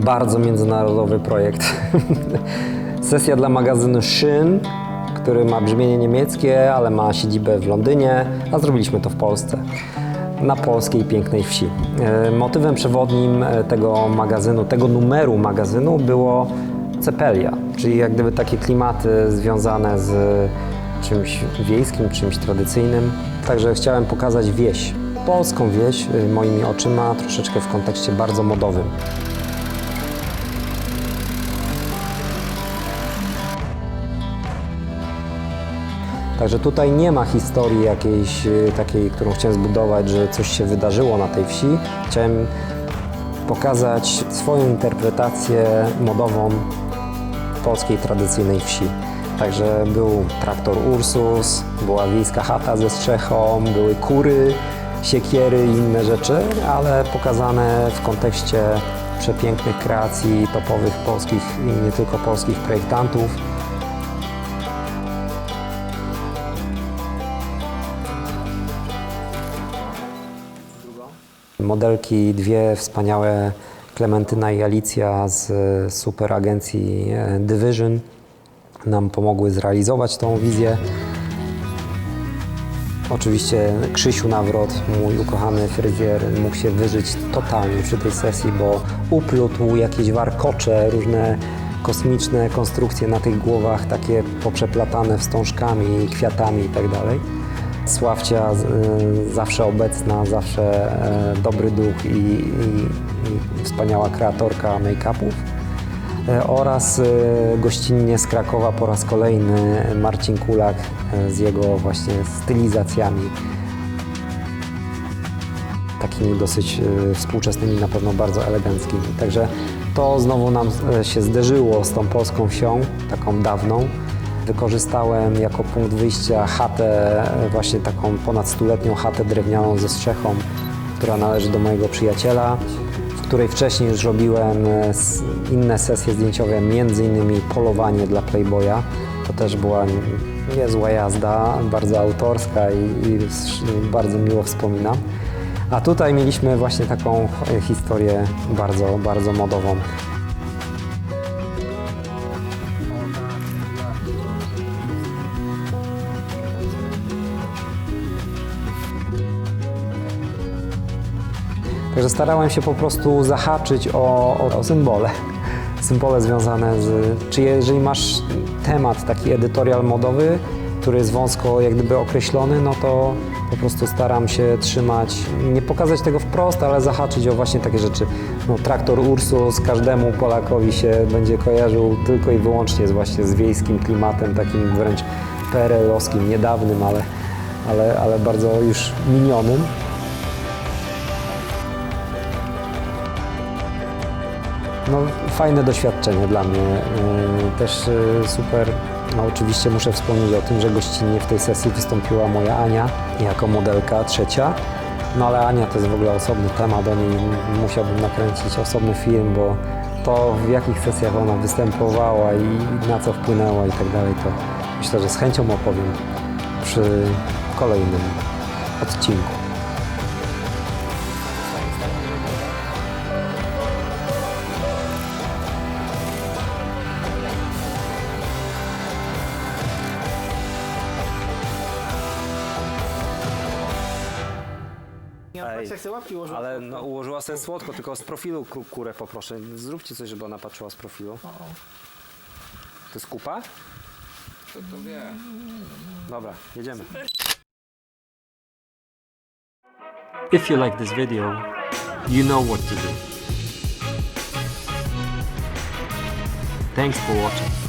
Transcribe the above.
bardzo międzynarodowy projekt. Sesja dla magazynu Szyn, który ma brzmienie niemieckie, ale ma siedzibę w Londynie, a zrobiliśmy to w Polsce, na polskiej pięknej wsi. Motywem przewodnim tego magazynu, tego numeru magazynu było cepelia, czyli jak gdyby takie klimaty związane z czymś wiejskim, czymś tradycyjnym. Także chciałem pokazać wieś, polską wieś moimi oczyma, troszeczkę w kontekście bardzo modowym. Także tutaj nie ma historii jakiejś takiej, którą chciałem zbudować, że coś się wydarzyło na tej wsi. Chciałem pokazać swoją interpretację modową polskiej tradycyjnej wsi. Także był traktor Ursus, była wiejska chata ze strzechą, były kury, siekiery i inne rzeczy, ale pokazane w kontekście przepięknych kreacji topowych polskich i nie tylko polskich projektantów. Modelki dwie wspaniałe, Klementyna i Alicja z super agencji Division nam pomogły zrealizować tą wizję. Oczywiście Krzysiu Nawrot, mój ukochany fryzjer, mógł się wyżyć totalnie przy tej sesji, bo uplótł jakieś warkocze, różne kosmiczne konstrukcje na tych głowach, takie poprzeplatane wstążkami, kwiatami itd. Sławcia zawsze obecna, zawsze dobry duch i wspaniała kreatorka make-upów. Oraz gościnnie z Krakowa po raz kolejny Marcin Kulak z jego właśnie stylizacjami. Takimi dosyć współczesnymi, na pewno bardzo eleganckimi. Także to znowu nam się zderzyło z tą polską wsią, taką dawną. Wykorzystałem jako punkt wyjścia chatę, właśnie taką ponad 100-letnią chatę drewnianą ze strzechą, która należy do mojego przyjaciela, w której wcześniej już robiłem inne sesje zdjęciowe, między innymi polowanie dla Playboya. To też była niezła jazda, bardzo autorska i bardzo miło wspominam. A tutaj mieliśmy właśnie taką historię bardzo, bardzo modową. Także starałem się po prostu zahaczyć o symbole związane z... Czy jeżeli masz temat taki edytorial modowy, który jest wąsko jak gdyby określony, no to po prostu staram się trzymać, nie pokazać tego wprost, ale zahaczyć o właśnie takie rzeczy. No, traktor Ursus każdemu Polakowi się będzie kojarzył tylko i wyłącznie z wiejskim klimatem, takim wręcz PRL-owskim, niedawnym, ale bardzo już minionym. No, fajne doświadczenie dla mnie, też super. No, oczywiście muszę wspomnieć o tym, że gościnnie w tej sesji wystąpiła moja Ania jako modelka trzecia. No ale Ania to jest w ogóle osobny temat, o niej musiałbym nakręcić osobny film, bo to w jakich sesjach ona występowała i na co wpłynęła i tak dalej, to myślę, że z chęcią opowiem przy kolejnym odcinku. Ale no, ułożyła sobie słodko, tylko z profilu kurę poproszę. Zróbcie coś, żeby ona patrzyła z profilu. To jest kupa? To wie. Dobra, jedziemy. If you like this video, you know what to do. Thanks for watching.